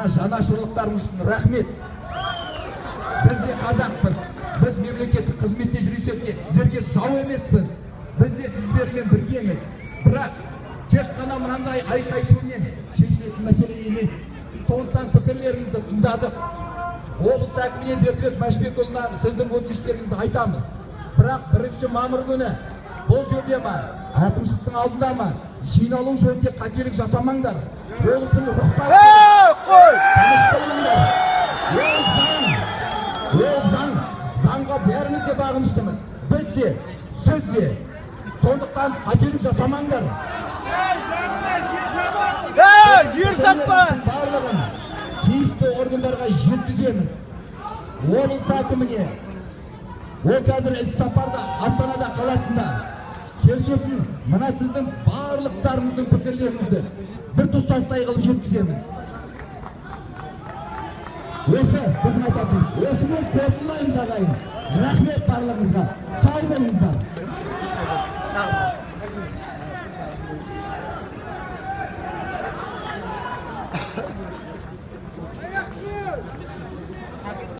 білдірген жанашырлықтарыңыз үшін рахмет. Біз де қазақпыз. Біз мемлекеттік қызметте жүрсек те сіздерге жау емеспіз. Біз де сіздермен біргеміз. Бірақ тек қана мынандай айқай-шумен шешілетін мәселе емес. Сондықтан пікірлеріңізді тыңдадық. Облыс әкіміне Бердібек Мәшбекұлына сіздің өтініштеріңізді айтамыз. Бірақ 1 мамыр күні бұл жерде ма, әкімшіліктің алдында ма, жиналу жөнінде қателік жасамаңдар. Ол үшін рұқсат ол заңға бәріміз де бағыныштымыз. Біз де, сіз де. Сондықтан қателік жасамаңдар. Жер сатпа! Барлығын тиісті органдарға жеткіземіз. Облыс әкіміне ол қазір іс-сапарда Астана қаласында келгесін мына сіздің барлықтарыңыздың пікірлеріңізді бір тұстастай қылып жеткіземіз. Осы біздің айтатынымыз. Осымен қорытындылаймыз ағайын. Рахмет барлығыңызға. Сау болыңыздар.